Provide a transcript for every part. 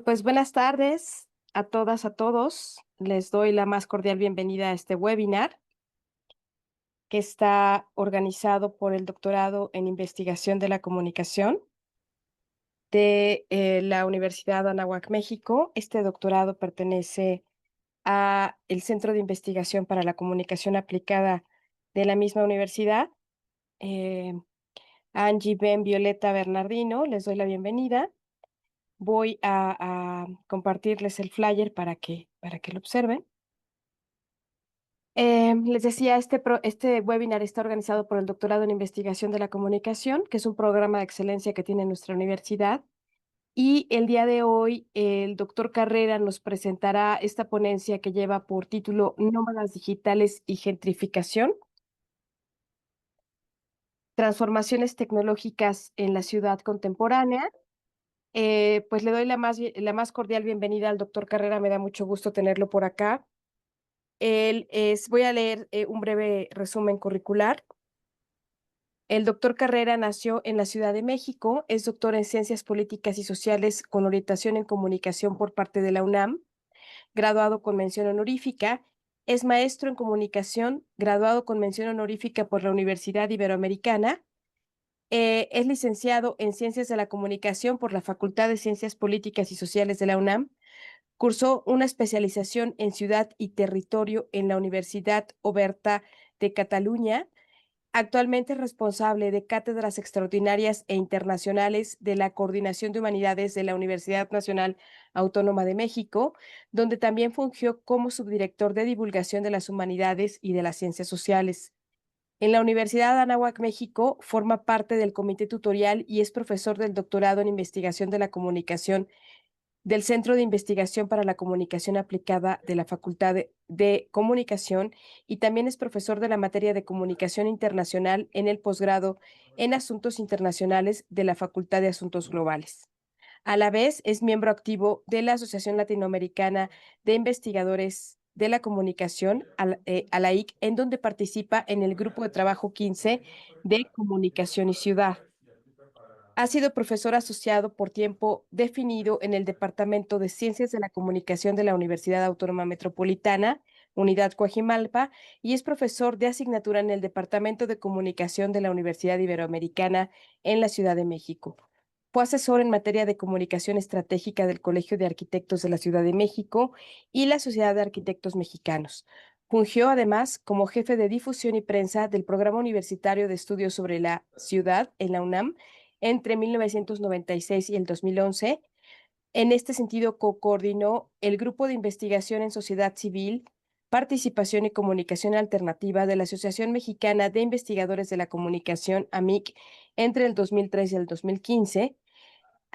Pues buenas tardes a todas, a todos. Les doy la más cordial bienvenida a este webinar que está organizado por el Doctorado en Investigación de la Comunicación de la Universidad Anáhuac, México. Este doctorado pertenece a el Centro de Investigación para la Comunicación Aplicada de la misma universidad. Eh, Angie Ben Violeta Bernardino, les doy la bienvenida. Voy a compartirles el flyer para que lo observen. Les decía, este webinar está organizado por el Doctorado en Investigación de la Comunicación, que es un programa de excelencia que tiene nuestra universidad. Y el día de hoy, el doctor Carrera nos presentará esta ponencia que lleva por título Nómadas digitales y gentrificación, transformaciones tecnológicas en la ciudad contemporánea. Pues le doy la más cordial bienvenida al doctor Carrera, me da mucho gusto tenerlo por acá. Voy a leer un breve resumen curricular. El doctor Carrera nació en la Ciudad de México, es doctor en Ciencias Políticas y Sociales con orientación en Comunicación por parte de la UNAM, graduado con mención honorífica, es maestro en Comunicación, graduado con mención honorífica por la Universidad Iberoamericana, es licenciado en Ciencias de la Comunicación por la Facultad de Ciencias Políticas y Sociales de la UNAM, cursó una especialización en Ciudad y Territorio en la Universidad Oberta de Cataluña. Actualmente es responsable de cátedras extraordinarias e internacionales de la Coordinación de Humanidades de la Universidad Nacional Autónoma de México, donde también fungió como subdirector de divulgación de las humanidades y de las ciencias sociales. En la Universidad de Anáhuac, México, forma parte del comité tutorial y es profesor del doctorado en investigación de la comunicación del Centro de Investigación para la Comunicación Aplicada de la Facultad de Comunicación y también es profesor de la materia de Comunicación Internacional en el posgrado en Asuntos Internacionales de la Facultad de Asuntos Globales. A la vez, es miembro activo de la Asociación Latinoamericana de Investigadores de la Comunicación, ALAIC, en donde participa en el Grupo de Trabajo 15 de Comunicación y Ciudad. Ha sido profesor asociado por tiempo definido en el Departamento de Ciencias de la Comunicación de la Universidad Autónoma Metropolitana, Unidad Coajimalpa, y es profesor de asignatura en el Departamento de Comunicación de la Universidad Iberoamericana en la Ciudad de México. Fue asesor en materia de comunicación estratégica del Colegio de Arquitectos de la Ciudad de México y la Sociedad de Arquitectos Mexicanos. Fungió además como jefe de difusión y prensa del Programa Universitario de Estudios sobre la Ciudad en la UNAM entre 1996 y el 2011. En este sentido, coordinó el Grupo de Investigación en Sociedad Civil, Participación y Comunicación Alternativa de la Asociación Mexicana de Investigadores de la Comunicación, AMIC, entre el 2003 y el 2015.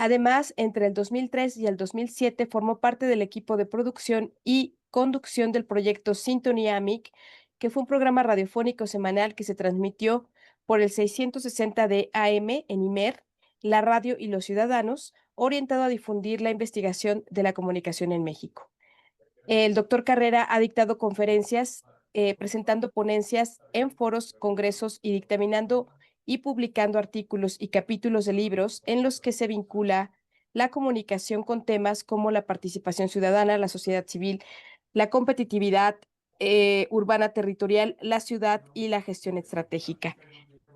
Además, entre el 2003 y el 2007 formó parte del equipo de producción y conducción del proyecto Sintonía AMIC, que fue un programa radiofónico semanal que se transmitió por el 660 de AM en IMER, la radio y los ciudadanos, orientado a difundir la investigación de la comunicación en México. El doctor Carrera ha dictado conferencias, presentando ponencias en foros, congresos y dictaminando y publicando artículos y capítulos de libros en los que se vincula la comunicación con temas como la participación ciudadana, la sociedad civil, la competitividad urbana territorial, la ciudad y la gestión estratégica.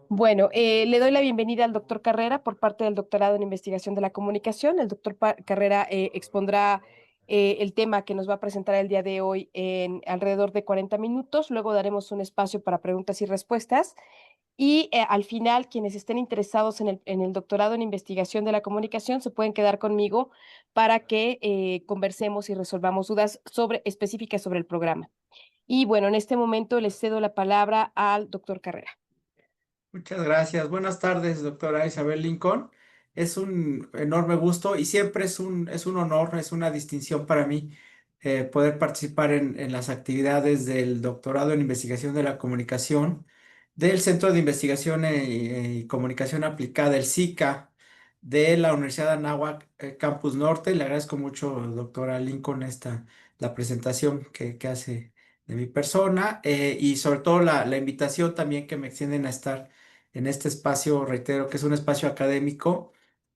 Bueno, le doy la bienvenida al doctor Carrera por parte del Doctorado en Investigación de la Comunicación. El doctor Carrera expondrá el tema que nos va a presentar el día de hoy en alrededor de 40 minutos. Luego daremos un espacio para preguntas y respuestas. Y al final, quienes estén interesados en el Doctorado en Investigación de la Comunicación se pueden quedar conmigo para que conversemos y resolvamos dudas específicas sobre el programa. Y bueno, en este momento les cedo la palabra al doctor Carrera. Muchas gracias. Buenas tardes, doctora Isabel Lincoln. Es un enorme gusto y siempre es un honor, es una distinción para mí poder participar en las actividades del doctorado en investigación de la comunicación del Centro de Investigación y Comunicación Aplicada, el SICA, de la Universidad de Anáhuac, Campus Norte. Le agradezco mucho, doctora Lincoln, la presentación que hace de mi persona y sobre todo la invitación también que me extienden a estar en este espacio. Reitero que es un espacio académico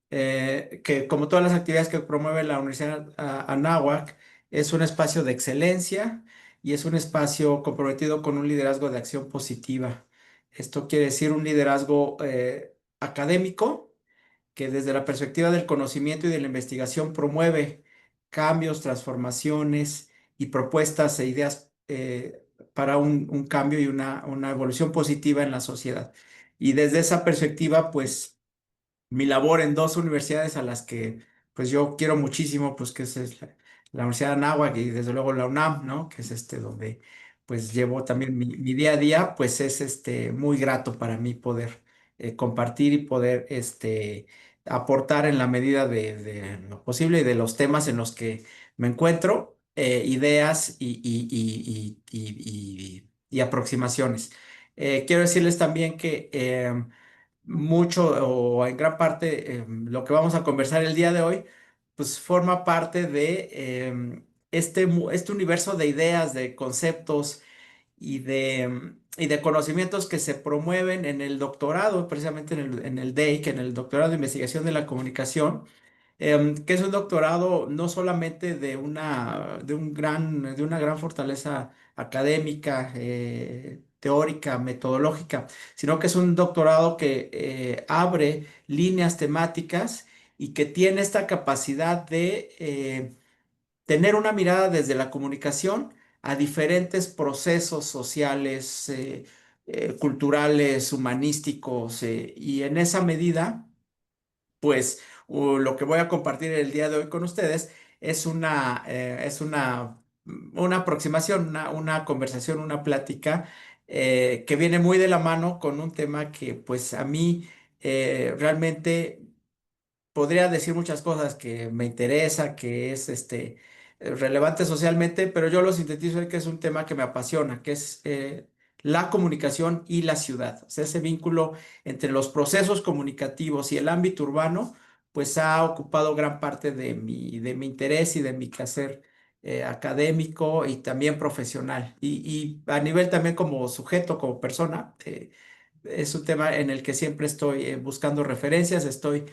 que como todas las actividades que promueve la Universidad Anáhuac, es un espacio de excelencia y es un espacio comprometido con un liderazgo de acción positiva. Esto quiere decir un liderazgo académico que desde la perspectiva del conocimiento y de la investigación promueve cambios, transformaciones y propuestas e ideas para un cambio y una evolución positiva en la sociedad. Y desde esa perspectiva, pues mi labor en dos universidades a las que pues yo quiero muchísimo, pues que es la Universidad de Anáhuac y desde luego la UNAM, ¿no? Que es donde pues llevo también mi día a día, pues es muy grato para mí poder compartir y poder aportar en la medida de lo posible y de los temas en los que me encuentro, ideas y aproximaciones. Quiero decirles también que mucho o en gran parte lo que vamos a conversar el día de hoy, pues forma parte de este universo de ideas, de conceptos y de conocimientos que se promueven en el doctorado, precisamente en el DEIC, en el Doctorado de Investigación de la Comunicación, que es un doctorado no solamente de una gran fortaleza académica, teórica, metodológica, sino que es un doctorado que abre líneas temáticas y que tiene esta capacidad de tener una mirada desde la comunicación a diferentes procesos sociales, culturales, humanísticos, y en esa medida pues lo que voy a compartir el día de hoy con ustedes es una aproximación, una conversación, una plática que viene muy de la mano con un tema que pues a mí realmente podría decir muchas cosas que me interesa, que es relevante socialmente, pero yo lo sintetizo en que es un tema que me apasiona, que es la comunicación y la ciudad. O sea, ese vínculo entre los procesos comunicativos y el ámbito urbano, pues ha ocupado gran parte de mi interés y de mi quehacer académico y también profesional. Y a nivel también como sujeto, como persona. Es un tema en el que siempre estoy buscando referencias, estoy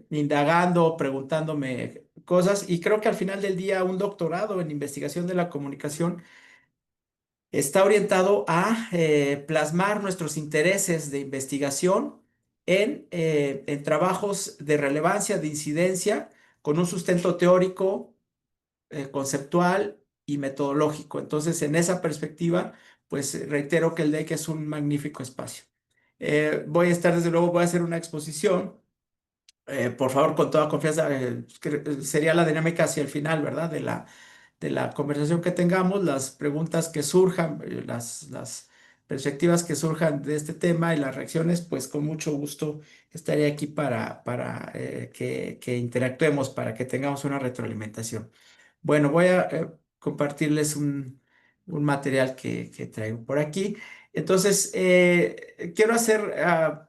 indagando, preguntándome cosas y creo que al final del día un doctorado en investigación de la comunicación está orientado a plasmar nuestros intereses de investigación en trabajos de relevancia, de incidencia, con un sustento teórico, conceptual y metodológico. Entonces, en esa perspectiva, pues reitero que el DEC es un magnífico espacio. Desde luego, voy a hacer una exposición. Por favor, con toda confianza, sería la dinámica hacia el final, ¿verdad? De la conversación que tengamos, las preguntas que surjan, las perspectivas que surjan de este tema y las reacciones, pues con mucho gusto estaré aquí para que interactuemos, para que tengamos una retroalimentación. Bueno, voy a compartirles un material que traigo por aquí. Entonces, quiero hacer,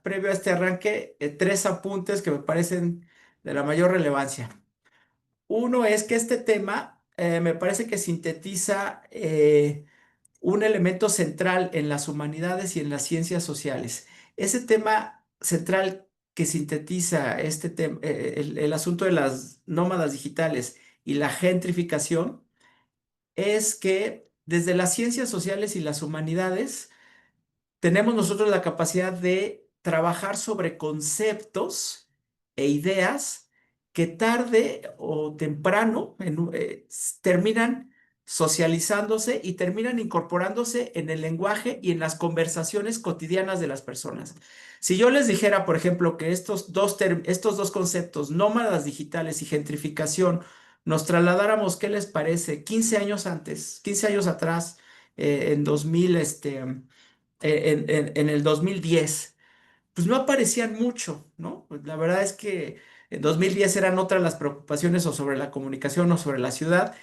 previo a este arranque, tres apuntes que me parecen de la mayor relevancia. Uno es que este tema me parece que sintetiza un elemento central en las humanidades y en las ciencias sociales. Ese tema central que sintetiza el asunto de las nómadas digitales y la gentrificación es que desde las ciencias sociales y las humanidades tenemos nosotros la capacidad de trabajar sobre conceptos e ideas que tarde o temprano terminan socializándose y terminan incorporándose en el lenguaje y en las conversaciones cotidianas de las personas. Si yo les dijera, por ejemplo, que estos dos conceptos, nómadas digitales y gentrificación, nos trasladáramos, ¿qué les parece? 15 años antes, 15 años atrás, en 2000, en el 2010 pues no aparecían mucho, ¿no? Pues la verdad es que en 2010 eran otras las preocupaciones o sobre la comunicación o sobre la ciudad.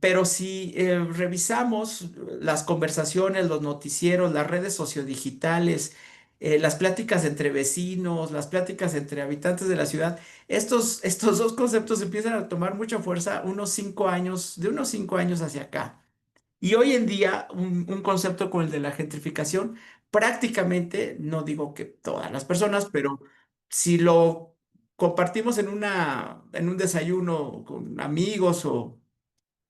Pero si revisamos las conversaciones, los noticieros, las redes sociodigitales, las pláticas entre vecinos, las pláticas entre habitantes de la ciudad, estos dos conceptos empiezan a tomar mucha fuerza de unos 5 años hacia acá. Y hoy en día, un concepto como el de la gentrificación, prácticamente, no digo que todas las personas, pero si lo compartimos en un desayuno con amigos o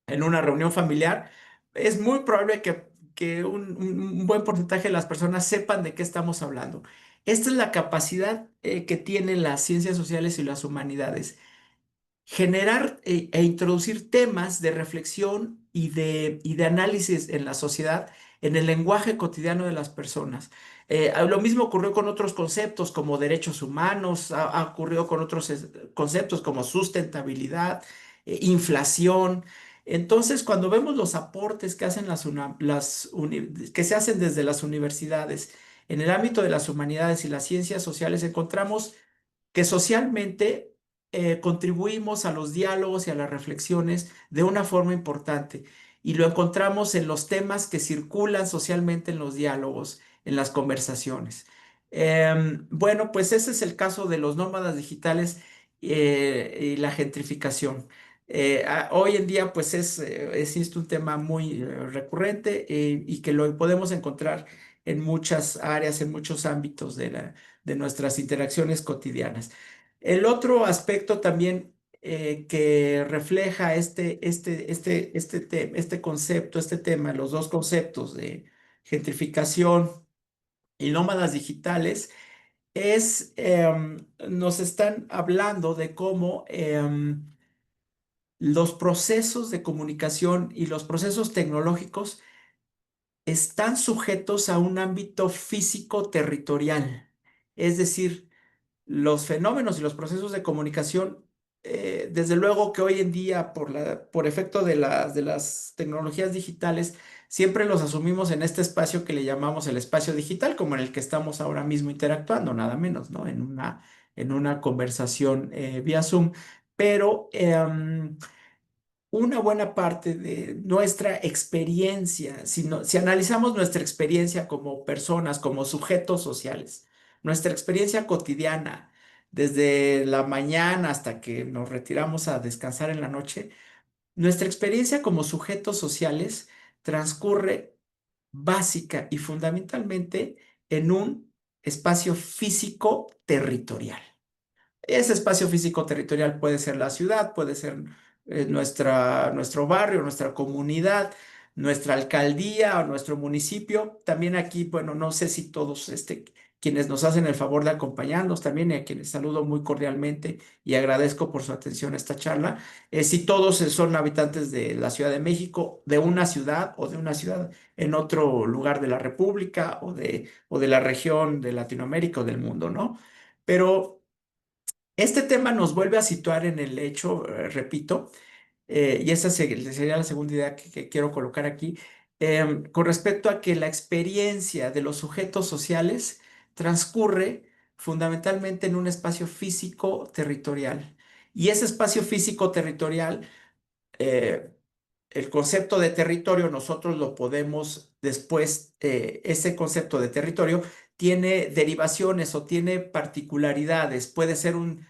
en una reunión familiar, es muy probable que un buen porcentaje de las personas sepan de qué estamos hablando. Esta es la capacidad que tienen las ciencias sociales y las humanidades: generar e introducir temas de reflexión y de análisis en la sociedad, en el lenguaje cotidiano de las personas. Lo mismo ocurrió con otros conceptos como derechos humanos, ha ocurrido con otros conceptos como sustentabilidad, inflación. Entonces, cuando vemos los aportes que hacen que se hacen desde las universidades en el ámbito de las humanidades y las ciencias sociales, encontramos que socialmente contribuimos a los diálogos y a las reflexiones de una forma importante. Y lo encontramos en los temas que circulan socialmente en los diálogos, en las conversaciones. Bueno, pues ese es el caso de los nómadas digitales y la gentrificación. Hoy en día, pues existe un tema muy recurrente y que lo podemos encontrar en muchas áreas, en muchos ámbitos de nuestras interacciones cotidianas. El otro aspecto también que refleja este concepto, este tema, los dos conceptos de gentrificación y nómadas digitales, nos están hablando de cómo los procesos de comunicación y los procesos tecnológicos están sujetos a un ámbito físico territorial. Es decir, los fenómenos y los procesos de comunicación, desde luego que hoy en día, por efecto de de las tecnologías digitales, siempre los asumimos en este espacio que le llamamos el espacio digital, como en el que estamos ahora mismo interactuando, nada menos, ¿no? En una conversación vía Zoom. Pero una buena parte de nuestra experiencia, si analizamos nuestra experiencia como personas, como sujetos sociales, nuestra experiencia cotidiana, desde la mañana hasta que nos retiramos a descansar en la noche, nuestra experiencia como sujetos sociales transcurre básica y fundamentalmente en un espacio físico territorial. Ese espacio físico territorial puede ser la ciudad, puede ser nuestro barrio, nuestra comunidad, nuestra alcaldía o nuestro municipio. También aquí, bueno, no sé si todos quienes nos hacen el favor de acompañarnos, también y a quienes saludo muy cordialmente y agradezco por su atención a esta charla, si todos son habitantes de la Ciudad de México, de una ciudad o de una ciudad en otro lugar de la República o de la región de Latinoamérica o del mundo, ¿no? Pero este tema nos vuelve a situar en el hecho, repito, y esa sería la segunda idea que quiero colocar aquí, con respecto a que la experiencia de los sujetos sociales transcurre fundamentalmente en un espacio físico territorial. Y ese espacio físico territorial, eh, el concepto de territorio, nosotros lo podemos después, ese concepto de territorio tiene derivaciones o tiene particularidades. Puede ser un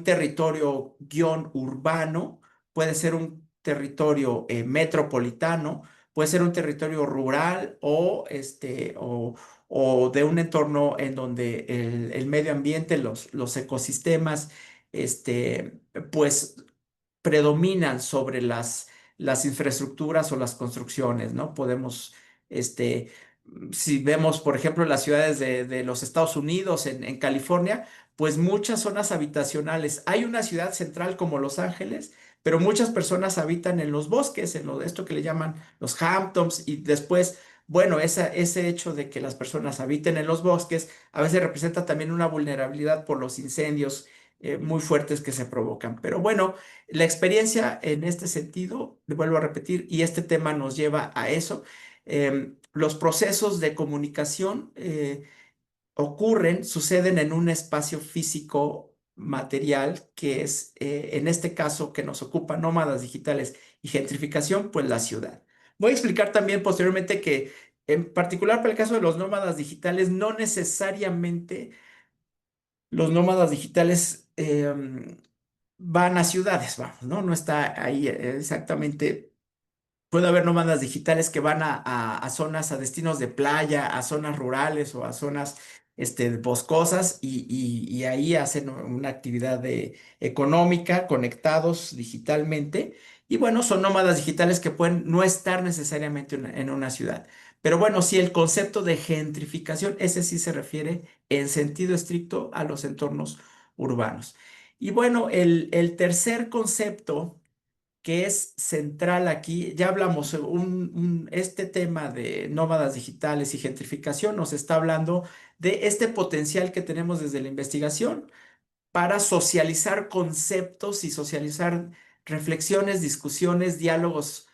territorio guión urbano, puede ser un territorio metropolitano, puede ser un territorio rural o de un entorno en donde el medio ambiente, los ecosistemas, este, pues predominan sobre las infraestructuras o las construcciones, ¿no? Podemos, este, si vemos, por ejemplo, las ciudades de los Estados Unidos, en California, pues muchas zonas habitacionales. Hay una ciudad central como Los Ángeles, pero muchas personas habitan en los bosques, esto que le llaman los Hamptons, y después, bueno, ese hecho de que las personas habiten en los bosques a veces representa también una vulnerabilidad por los incendios muy fuertes que se provocan. Pero bueno, la experiencia en este sentido, le vuelvo a repetir, y este tema nos lleva a eso, los procesos de comunicación suceden en un espacio físico material que es, en este caso, que nos ocupa nómadas digitales y gentrificación, pues la ciudad. Voy a explicar también posteriormente que, en particular para el caso de los nómadas digitales, no necesariamente los nómadas digitales van a ciudades, vamos, ¿no? No está ahí exactamente. Puede haber nómadas digitales que van a zonas, a destinos de playa, a zonas rurales o a zonas boscosas y ahí hacen una actividad económica, conectados digitalmente. Y bueno, son nómadas digitales que pueden no estar necesariamente en una ciudad. Pero bueno, sí, el concepto de gentrificación, ese sí se refiere en sentido estricto a los entornos urbanos. Y bueno, el tercer concepto que es central aquí, ya hablamos, este tema de nómadas digitales y gentrificación nos está hablando de este potencial que tenemos desde la investigación para socializar conceptos y socializar reflexiones, discusiones, diálogos,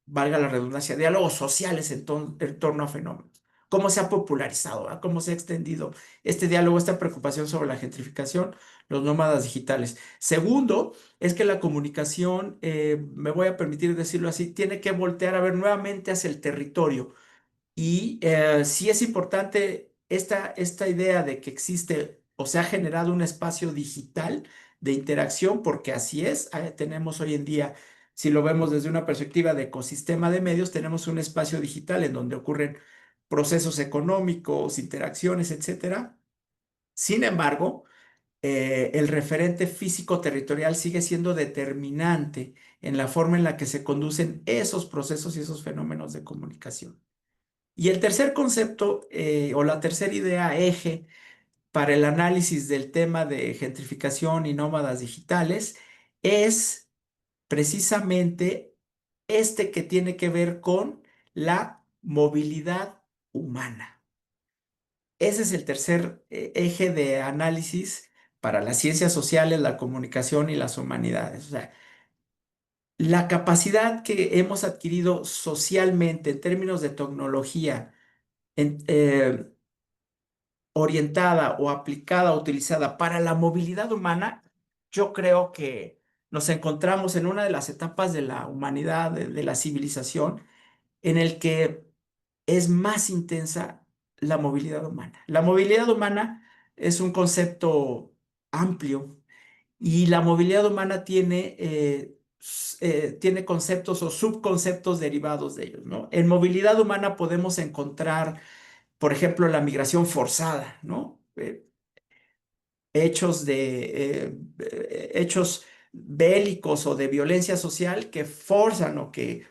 valga la redundancia, diálogos sociales en torno a fenómenos. ¿Cómo se ha popularizado? ¿Verdad? ¿Cómo se ha extendido este diálogo, esta preocupación sobre la gentrificación, los nómadas digitales? Segundo, es que la comunicación, me voy a permitir decirlo así, tiene que voltear a ver nuevamente hacia el territorio y sí es importante esta idea de que existe o se ha generado un espacio digital de interacción, porque así es, tenemos hoy en día, si lo vemos desde una perspectiva de ecosistema de medios, tenemos un espacio digital en donde ocurren procesos económicos, interacciones, etcétera. Sin embargo, el referente físico territorial sigue siendo determinante en la forma en la que se conducen esos procesos y esos fenómenos de comunicación. Y el tercer concepto o la tercera idea eje para el análisis del tema de gentrificación y nómadas digitales es precisamente este que tiene que ver con la movilidad humana. Ese es el tercer eje de análisis para las ciencias sociales, la comunicación y las humanidades. O sea, la capacidad que hemos adquirido socialmente en términos de tecnología, en, orientada o aplicada, utilizada para la movilidad humana, yo creo que nos encontramos en una de las etapas de la humanidad, de la civilización, en el que es más intensa la movilidad humana. La movilidad humana es un concepto amplio y la movilidad humana tiene conceptos o subconceptos derivados de ellos, ¿no? En movilidad humana podemos encontrar, por ejemplo, la migración forzada, ¿no? Hechos bélicos o de violencia social que forzan o que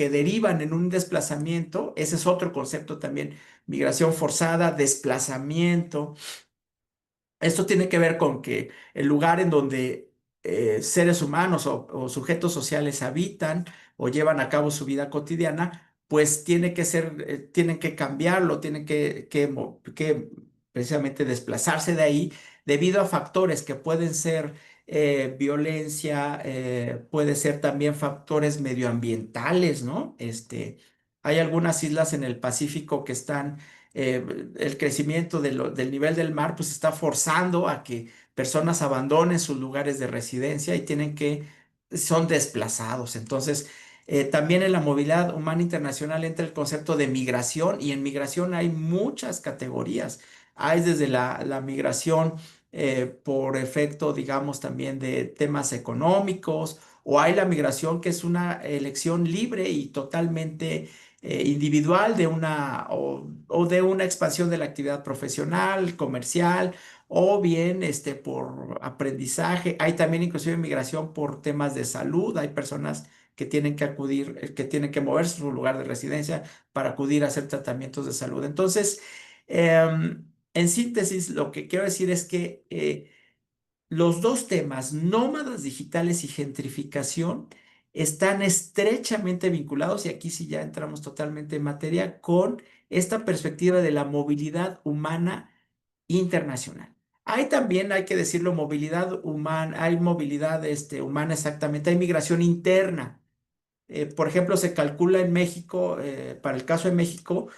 derivan en un desplazamiento. Ese es otro concepto también, migración forzada, desplazamiento. Esto tiene que ver con que el lugar en donde seres humanos o sujetos sociales habitan o llevan a cabo su vida cotidiana, pues tienen que cambiarlo, tienen que precisamente desplazarse de ahí debido a factores que pueden ser violencia, puede ser también factores medioambientales, ¿no? Hay algunas islas en el Pacífico que están el crecimiento del nivel del mar pues está forzando a que personas abandonen sus lugares de residencia y son desplazados. Entonces, también en la movilidad humana internacional entra el concepto de migración y en migración hay muchas categorías. Hay desde la migración por efecto, digamos, también de temas económicos, o hay la migración que es una elección libre y totalmente individual o de una expansión de la actividad profesional, comercial, o bien por aprendizaje. Hay también inclusive migración por temas de salud. Hay personas que tienen que acudir, que tienen que moverse a su lugar de residencia para acudir a hacer tratamientos de salud. Entonces, en síntesis, lo que quiero decir es que los dos temas, nómadas digitales y gentrificación, están estrechamente vinculados, y aquí sí ya entramos totalmente en materia, con esta perspectiva de la movilidad humana internacional. Hay también, hay que decirlo, movilidad humana, hay movilidad humana exactamente, hay migración interna. Por ejemplo, se calcula en México, para el caso de México,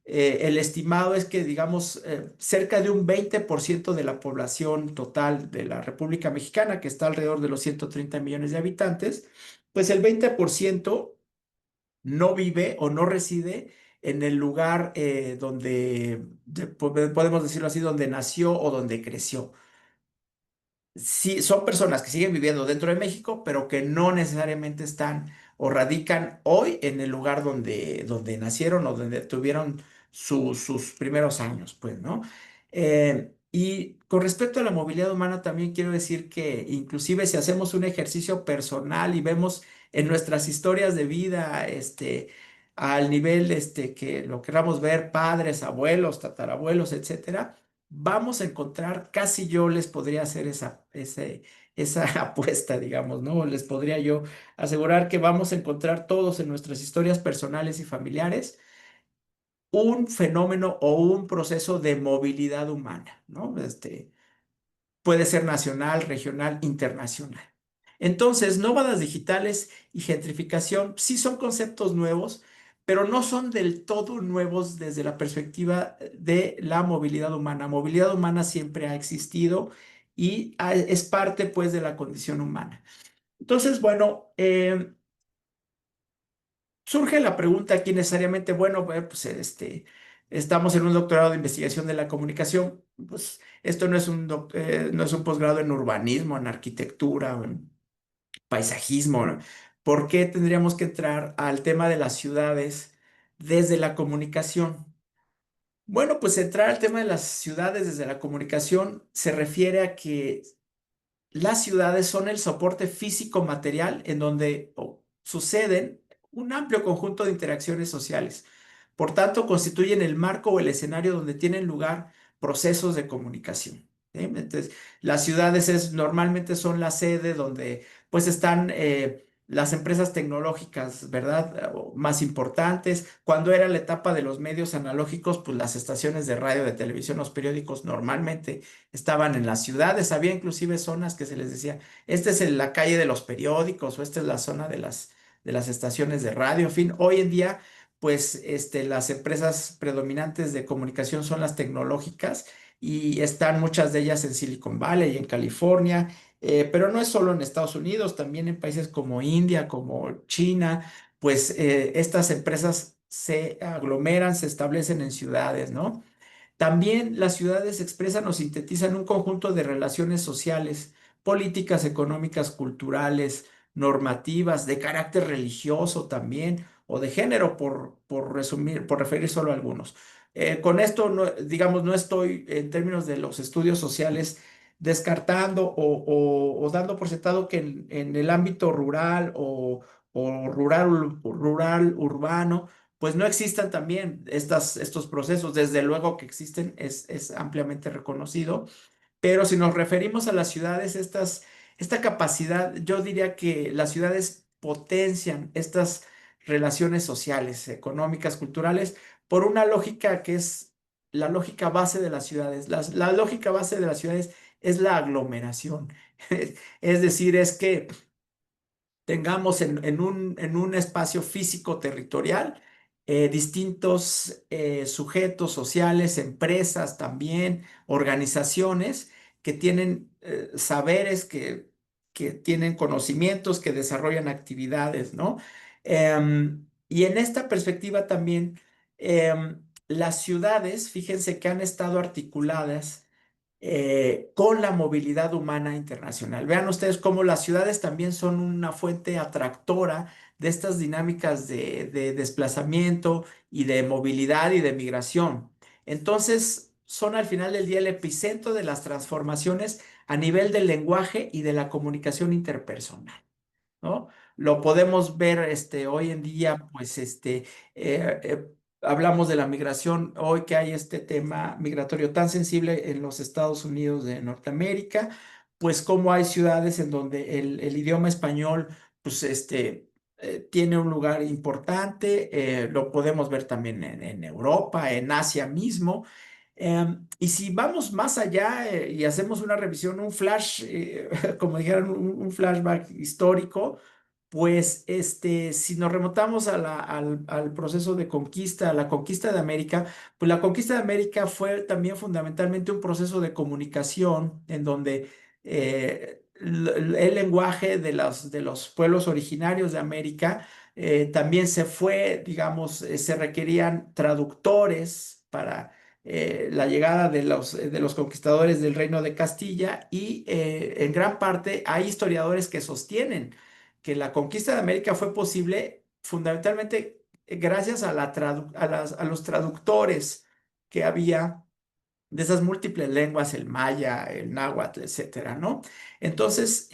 el estimado es que, digamos, cerca de un 20% de la población total de la República Mexicana, que está alrededor de los 130 millones de habitantes, pues el 20% no vive o no reside en el lugar podemos decirlo así, donde nació o donde creció. Sí, son personas que siguen viviendo dentro de México, pero que no necesariamente están o radican hoy en el lugar donde nacieron o donde tuvieron sus primeros años, pues, ¿no? Y con respecto a la movilidad humana, también quiero decir que inclusive si hacemos un ejercicio personal y vemos en nuestras historias de vida, al nivel, que lo queramos ver, padres, abuelos, tatarabuelos, etcétera, vamos a encontrar, casi yo les podría hacer esa apuesta, digamos, ¿no? Les podría yo asegurar que vamos a encontrar todos en nuestras historias personales y familiares un fenómeno o un proceso de movilidad humana, ¿no? Puede ser nacional, regional, internacional. Entonces, nómadas digitales y gentrificación sí son conceptos nuevos, pero no son del todo nuevos desde la perspectiva de la movilidad humana. Movilidad humana siempre ha existido y es parte, pues, de la condición humana. Entonces, bueno, surge la pregunta aquí necesariamente, bueno, pues estamos en un doctorado de investigación de la comunicación, pues esto no es no es un posgrado en urbanismo, en arquitectura, o en paisajismo, ¿no? ¿Por qué tendríamos que entrar al tema de las ciudades desde la comunicación? Bueno, pues entrar al tema de las ciudades desde la comunicación se refiere a que las ciudades son el soporte físico material en donde suceden un amplio conjunto de interacciones sociales. Por tanto, constituyen el marco o el escenario donde tienen lugar procesos de comunicación. ¿Sí? Entonces, las ciudades normalmente son la sede donde pues están las empresas tecnológicas, ¿verdad? Más importantes. Cuando era la etapa de los medios analógicos, pues las estaciones de radio, de televisión, los periódicos normalmente estaban en las ciudades. Había inclusive zonas que se les decía, esta es la calle de los periódicos o esta es la zona de las estaciones de radio. En fin, hoy en día, pues las empresas predominantes de comunicación son las tecnológicas y están muchas de ellas en Silicon Valley y en California. Pero no es solo en Estados Unidos, también en países como India, como China, pues estas empresas se aglomeran, se establecen en ciudades, ¿no? También las ciudades expresan o sintetizan un conjunto de relaciones sociales, políticas, económicas, culturales, normativas, de carácter religioso también, o de género, por resumir, por referir solo a algunos. Con esto, digamos, no estoy en términos de los estudios sociales descartando o dando por sentado que en el ámbito rural o rural urbano, pues no existan también estos procesos. Desde luego que existen, es ampliamente reconocido, pero si nos referimos a las ciudades, esta capacidad, yo diría que las ciudades potencian estas relaciones sociales, económicas, culturales, por una lógica que es la lógica base de las ciudades. La lógica base de las ciudades es la aglomeración. Es decir, es que tengamos en un espacio físico territorial distintos sujetos sociales, empresas también, organizaciones que tienen saberes, que tienen conocimientos, que desarrollan actividades, ¿no? Y en esta perspectiva también, las ciudades, fíjense que han estado articuladas con la movilidad humana internacional. Vean ustedes cómo las ciudades también son una fuente atractora de estas dinámicas de desplazamiento y de movilidad y de migración. Entonces, son al final del día el epicentro de las transformaciones a nivel del lenguaje y de la comunicación interpersonal, ¿no? Lo podemos ver hoy en día, pues hablamos de la migración, hoy que hay este tema migratorio tan sensible en los Estados Unidos de Norteamérica, pues como hay ciudades en donde el idioma español, pues tiene un lugar importante, lo podemos ver también en Europa, en Asia mismo. Y si vamos más allá y hacemos una revisión, un flash, como dijeron, un flashback histórico, pues si nos remontamos al proceso de conquista, a la conquista de América, pues la conquista de América fue también fundamentalmente un proceso de comunicación en donde el lenguaje de los pueblos originarios de América también se fue, digamos, se requerían traductores para la llegada de los conquistadores del Reino de Castilla y en gran parte hay historiadores que sostienen que la conquista de América fue posible fundamentalmente gracias a, a los traductores que había de esas múltiples lenguas, el maya, el náhuatl, etcétera, ¿no? Entonces,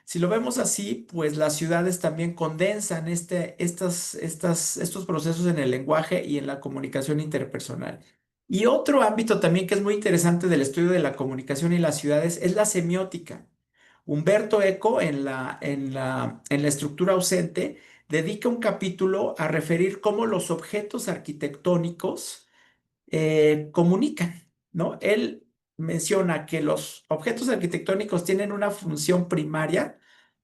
si lo vemos así, pues las ciudades también condensan estos procesos en el lenguaje y en la comunicación interpersonal. Y otro ámbito también que es muy interesante del estudio de la comunicación y las ciudades es la semiótica. Humberto Eco, en la estructura ausente, dedica un capítulo a referir cómo los objetos arquitectónicos comunican, ¿no? Él menciona que los objetos arquitectónicos tienen una función primaria,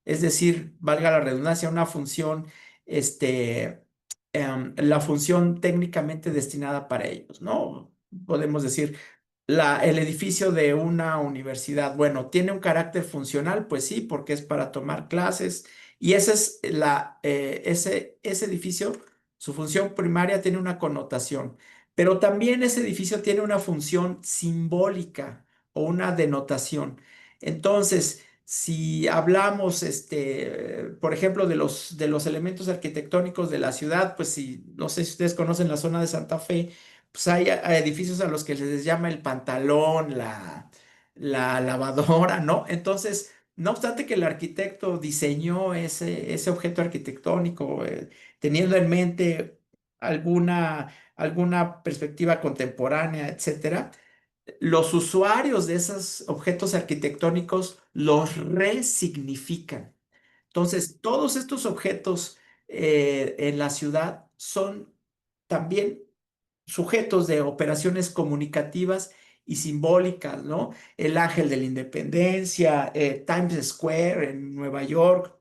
es decir, valga la redundancia, una función, este, la función técnicamente destinada para ellos, ¿no? Podemos decir, el edificio de una universidad, bueno, ¿tiene un carácter funcional? Pues sí, porque es para tomar clases y ese edificio, su función primaria tiene una connotación, pero también ese edificio tiene una función simbólica o una denotación. Entonces, si hablamos, por ejemplo, de los elementos arquitectónicos de la ciudad, pues si, no sé si ustedes conocen la zona de Santa Fe, pues hay edificios a los que les llama el pantalón, la lavadora, ¿no? Entonces, no obstante que el arquitecto diseñó ese objeto arquitectónico, teniendo en mente alguna perspectiva contemporánea, etcétera, los usuarios de esos objetos arquitectónicos los resignifican. Entonces, todos estos objetos en la ciudad son también sujetos de operaciones comunicativas y simbólicas, ¿no? El Ángel de la Independencia, Times Square en Nueva York,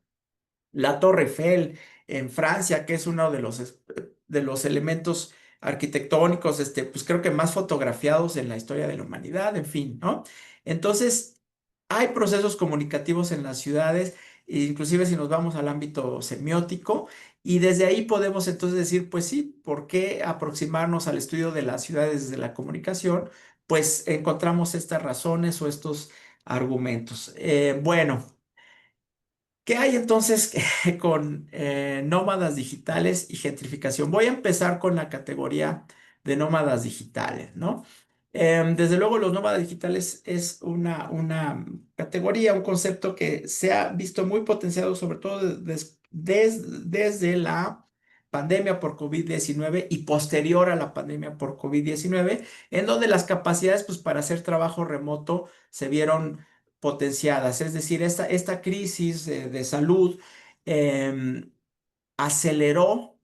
la Torre Eiffel en Francia, que es uno de los elementos arquitectónicos, pues creo que más fotografiados en la historia de la humanidad, en fin, ¿no? Entonces, hay procesos comunicativos en las ciudades, inclusive si nos vamos al ámbito semiótico, y desde ahí podemos entonces decir, pues sí, ¿por qué aproximarnos al estudio de las ciudades desde la comunicación? Pues encontramos estas razones o estos argumentos. Bueno. ¿Qué hay entonces con nómadas digitales y gentrificación? Voy a empezar con la categoría de nómadas digitales, ¿no? Desde luego, los nómadas digitales es una categoría, un concepto que se ha visto muy potenciado, sobre todo desde la pandemia por COVID-19 y posterior a la pandemia por COVID-19, en donde las capacidades pues, para hacer trabajo remoto se vieron potenciadas. Es decir, esta crisis de salud em, aceleró,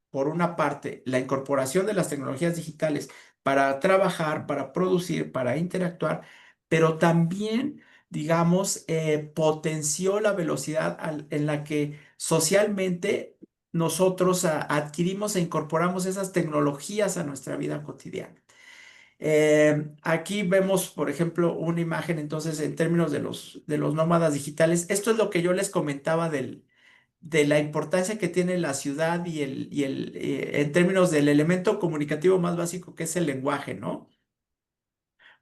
por una parte, la incorporación de las tecnologías digitales para trabajar, para producir, para interactuar, pero también, digamos, potenció la velocidad en la que socialmente nosotros adquirimos e incorporamos esas tecnologías a nuestra vida cotidiana. Aquí vemos, por ejemplo, una imagen entonces en términos de los nómadas digitales. Esto es lo que yo les comentaba de la importancia que tiene la ciudad en términos del elemento comunicativo más básico que es el lenguaje, ¿no?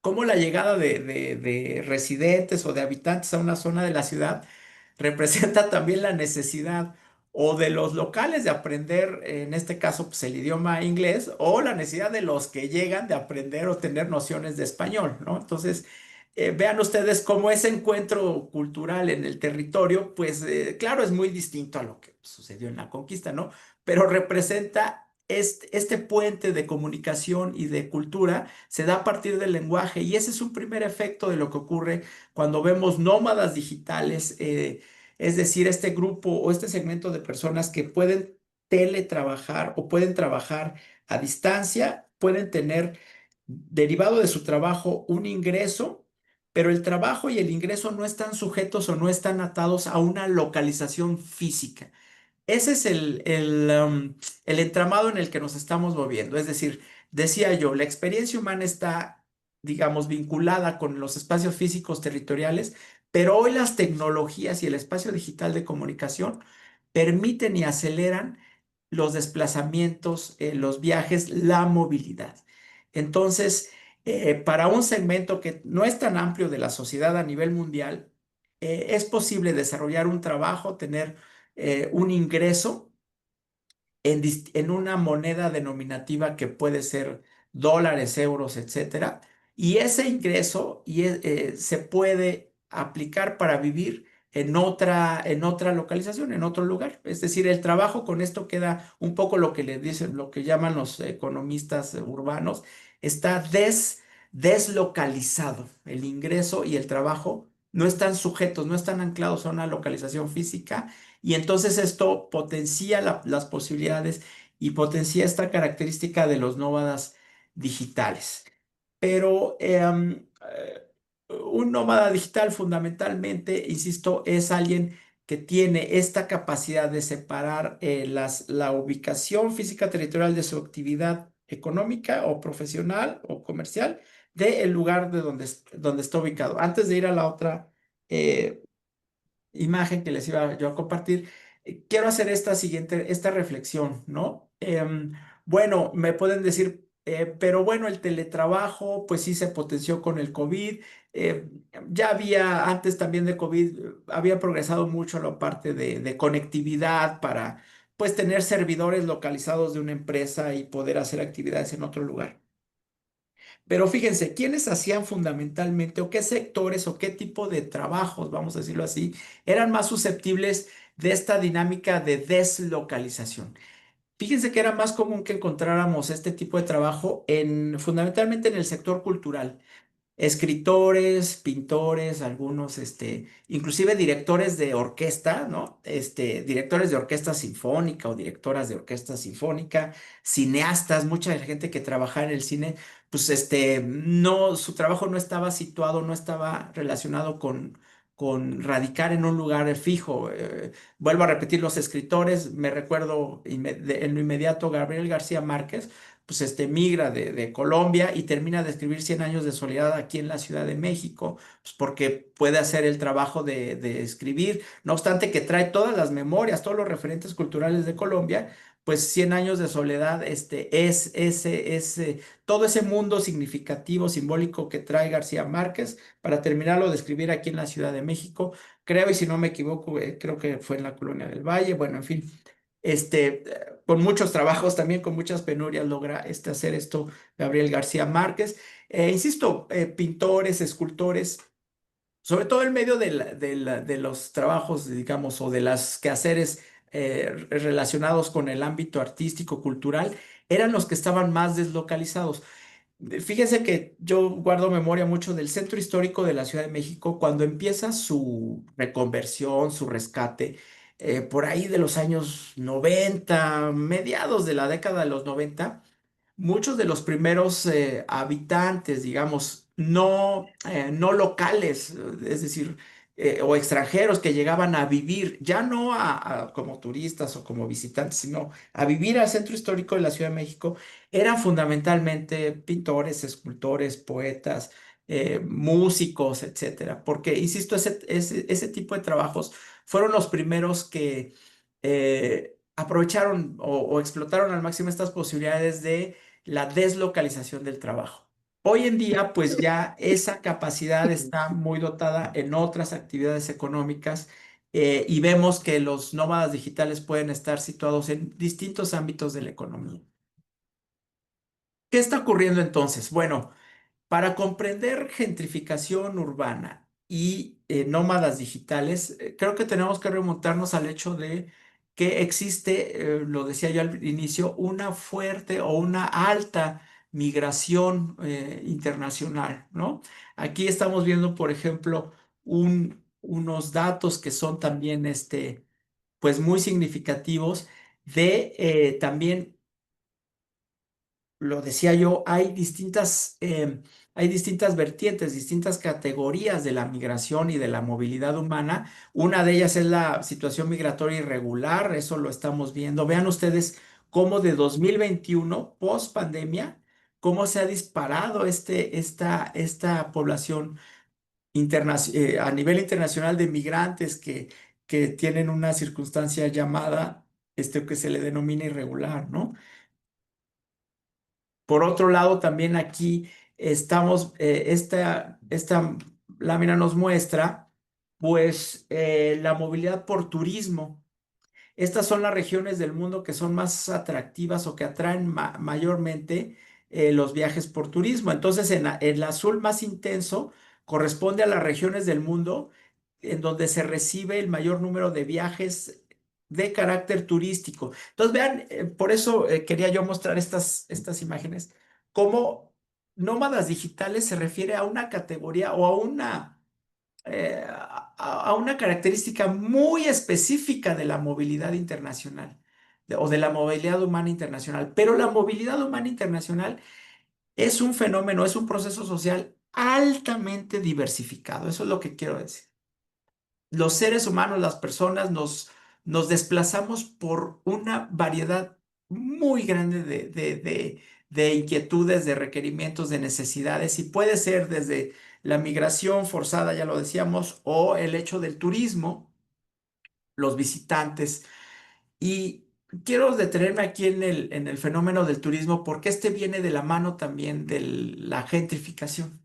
Cómo la llegada de residentes o de habitantes a una zona de la ciudad representa también la necesidad o de los locales de aprender, en este caso, pues el idioma inglés, o la necesidad de los que llegan de aprender o tener nociones de español, ¿no? Entonces, vean ustedes cómo ese encuentro cultural en el territorio, pues claro, es muy distinto a lo que sucedió en la conquista, ¿no? Pero representa este puente de comunicación y de cultura se da a partir del lenguaje y ese es un primer efecto de lo que ocurre cuando vemos nómadas digitales, es decir, este grupo o este segmento de personas que pueden teletrabajar o pueden trabajar a distancia, pueden tener derivado de su trabajo un ingreso, pero el trabajo y el ingreso no están sujetos o no están atados a una localización física. Ese es el entramado en el que nos estamos moviendo. Es decir, decía yo, la experiencia humana está, digamos, vinculada con los espacios físicos territoriales, pero hoy las tecnologías y el espacio digital de comunicación permiten y aceleran los desplazamientos, los viajes, la movilidad. Entonces, para un segmento que no es tan amplio de la sociedad a nivel mundial, es posible desarrollar un trabajo, tener un ingreso en una moneda denominativa que puede ser dólares, euros, etcétera. Y ese ingreso se puede aplicar para vivir en otra localización, en otro lugar. Es decir, el trabajo con esto queda un poco lo que le dicen, lo que llaman los economistas urbanos, está deslocalizado. El ingreso y el trabajo no están sujetos, no están anclados a una localización física y entonces esto potencia las posibilidades y potencia esta característica de los nómadas digitales. Pero un nómada digital fundamentalmente, insisto, es alguien que tiene esta capacidad de separar la ubicación física territorial de su actividad económica o profesional o comercial del lugar de donde está ubicado. Antes de ir a la otra eh, imagen que les iba yo a compartir, quiero hacer esta reflexión, ¿no? Bueno, me pueden decir, pero bueno, el teletrabajo, pues sí se potenció con el COVID. eh, ya había, antes también de COVID, había progresado mucho la parte de conectividad para, pues, tener servidores localizados de una empresa y poder hacer actividades en otro lugar. Pero fíjense, ¿quiénes hacían fundamentalmente o qué sectores o qué tipo de trabajos, vamos a decirlo así, eran más susceptibles de esta dinámica de deslocalización? Fíjense que era más común que encontráramos este tipo de trabajo fundamentalmente en el sector cultural. Escritores, pintores, algunos, inclusive directores de orquesta, ¿no? Directores de orquesta sinfónica o directoras de orquesta sinfónica, cineastas, mucha gente que trabaja en el cine, pues, no, su trabajo no estaba situado, no estaba relacionado con radicar en un lugar fijo. Vuelvo a repetir, los escritores, me recuerdo en lo inmediato Gabriel García Márquez, pues migra de Colombia y termina de escribir Cien años de soledad aquí en la Ciudad de México, pues porque puede hacer el trabajo de escribir, no obstante que trae todas las memorias, todos los referentes culturales de Colombia, pues Cien años de soledad, todo ese mundo significativo, simbólico que trae García Márquez para terminarlo de escribir aquí en la Ciudad de México, creo, y si no me equivoco, creo que fue en la Colonia del Valle, bueno, en fin con muchos trabajos, también con muchas penurias, logra hacer esto Gabriel García Márquez. Insisto, pintores, escultores, sobre todo en medio de los trabajos, digamos, o de las quehaceres relacionados con el ámbito artístico, cultural, eran los que estaban más deslocalizados. Fíjense que yo guardo memoria mucho del centro histórico de la Ciudad de México cuando empieza su reconversión, su rescate, por ahí de los años 90, mediados de la década de los 90. Muchos de los primeros habitantes, digamos, no locales, es decir, o extranjeros que llegaban a vivir, ya no como turistas o como visitantes, sino a vivir al centro histórico de la Ciudad de México, eran fundamentalmente pintores, escultores, poetas, músicos, etcétera. Porque, insisto, ese tipo de trabajos fueron los primeros que aprovecharon o explotaron al máximo estas posibilidades de la deslocalización del trabajo. Hoy en día, pues ya esa capacidad está muy dotada en otras actividades económicas y vemos que los nómadas digitales pueden estar situados en distintos ámbitos de la economía. ¿Qué está ocurriendo entonces? Bueno, para comprender gentrificación urbana y nómadas digitales, creo que tenemos que remontarnos al hecho de que existe, lo decía yo al inicio, una fuerte o una alta migración internacional, ¿no? Aquí estamos viendo, por ejemplo, unos datos que son también, pues muy significativos de también lo decía yo, hay distintas vertientes, distintas categorías de la migración y de la movilidad humana. Una de ellas es la situación migratoria irregular, eso lo estamos viendo. Vean ustedes cómo de 2021, post pandemia, cómo se ha disparado esta población a nivel internacional de migrantes que tienen una circunstancia llamada, que se le denomina irregular, ¿no? Por otro lado, también aquí esta lámina nos muestra, pues, la movilidad por turismo. Estas son las regiones del mundo que son más atractivas o que atraen mayormente los viajes por turismo. Entonces, el azul más intenso corresponde a las regiones del mundo en donde se recibe el mayor número de viajes de carácter turístico. Entonces, vean, por eso quería yo mostrar estas imágenes, cómo nómadas digitales se refiere a una categoría o a a una característica muy específica de la movilidad internacional o de la movilidad humana internacional. Pero la movilidad humana internacional es un fenómeno, es un proceso social altamente diversificado. Eso es lo que quiero decir. Los seres humanos, las personas, nos desplazamos por una variedad muy grande de inquietudes, de requerimientos, de necesidades, y puede ser desde la migración forzada, ya lo decíamos, o el hecho del turismo, los visitantes. Y quiero detenerme aquí en el fenómeno del turismo porque este viene de la mano también de la gentrificación.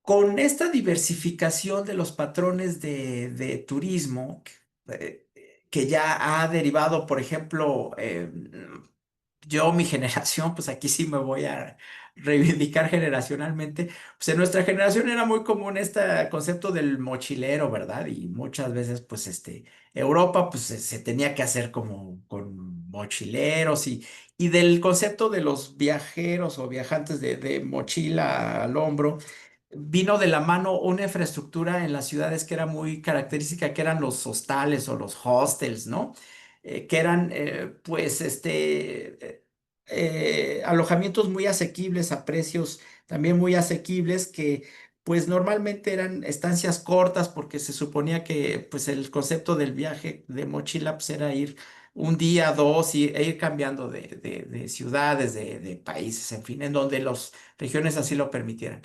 Con esta diversificación de los patrones de turismo, que ya ha derivado, por ejemplo, yo, mi generación, pues aquí sí me voy a reivindicar generacionalmente, pues en nuestra generación era muy común este concepto del mochilero, ¿verdad? Y muchas veces, pues, Europa, pues, se tenía que hacer como con mochileros y del concepto de los viajeros o viajantes de mochila al hombro vino de la mano una infraestructura en las ciudades que era muy característica, que eran los hostales o los hostels, ¿no? Que eran, pues, alojamientos muy asequibles a precios también muy asequibles que, pues, normalmente eran estancias cortas porque se suponía que, pues, el concepto del viaje de mochila, pues, era ir un día, dos e ir cambiando de ciudades, de países, en fin, en donde las regiones así lo permitieran.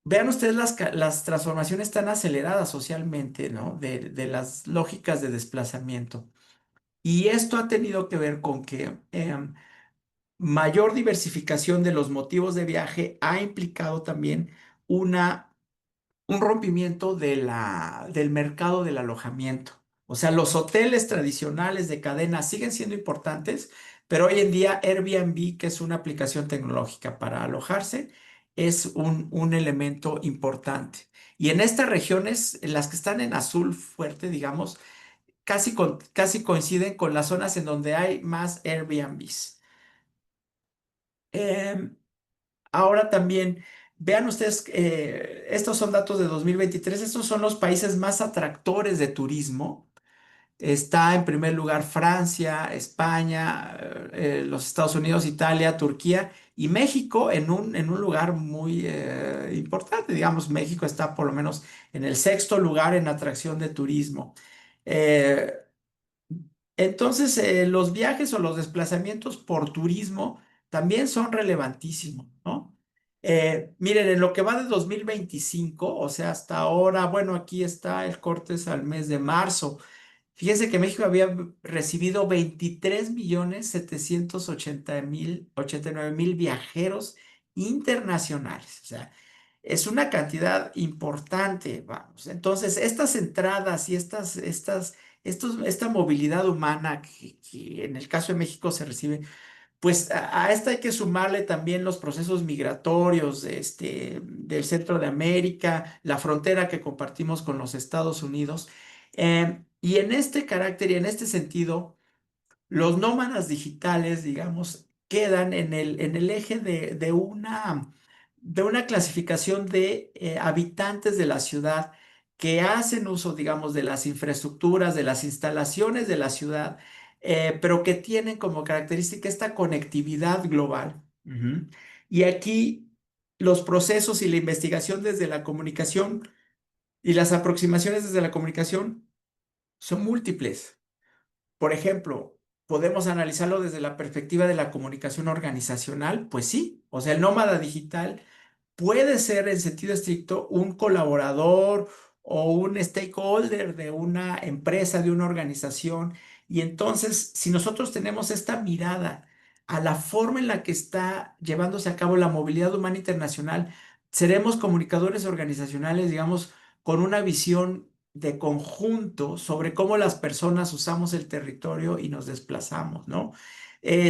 Vean ustedes las transformaciones tan aceleradas socialmente, ¿no? De las lógicas de desplazamiento. Y esto ha tenido que ver con que mayor diversificación de los motivos de viaje ha implicado también una un rompimiento del mercado del alojamiento. O sea, los hoteles tradicionales de cadena siguen siendo importantes, pero hoy en día Airbnb, que es una aplicación tecnológica para alojarse, es un elemento importante. Y en estas regiones, en las que están en azul fuerte, digamos, casi coinciden con las zonas en donde hay más Airbnbs. Em, Ahora también, vean ustedes, estos son datos de 2023. Estos son los países más atractores de turismo. Está en primer lugar Francia, España, los Estados Unidos, Italia, Turquía y México en un lugar muy importante. Digamos, México está por lo menos en el sexto lugar en atracción de turismo. Eh, entonces, los viajes o los desplazamientos por turismo también son relevantísimos, ¿no? Miren, en lo que va de 2025, o sea, hasta ahora, bueno, aquí está el corte es al mes de marzo. Fíjense que México había recibido 23.789.000 viajeros internacionales. O sea, es una cantidad importante, vamos. Entonces, estas entradas y esta movilidad humana que en el caso de México se recibe, pues a esta hay que sumarle también los procesos migratorios del centro de América, la frontera que compartimos con los Estados Unidos. Y en este carácter y en este sentido, los nómadas digitales, digamos, quedan en el eje de una clasificación de habitantes de la ciudad que hacen uso, digamos, de las infraestructuras, de las instalaciones de la ciudad, pero que tienen como característica esta conectividad global. Ujú. Y aquí los procesos y la investigación desde la comunicación y las aproximaciones desde la comunicación son múltiples. Por ejemplo, ¿podemos analizarlo desde la perspectiva de la comunicación organizacional? Pues sí, o sea, el nómada digital puede ser en sentido estricto un colaborador o un stakeholder de una empresa, de una organización. Y entonces, si nosotros tenemos esta mirada a la forma en la que está llevándose a cabo la movilidad humana internacional, seremos comunicadores organizacionales, digamos, con una visión de conjunto sobre cómo las personas usamos el territorio y nos desplazamos, ¿no?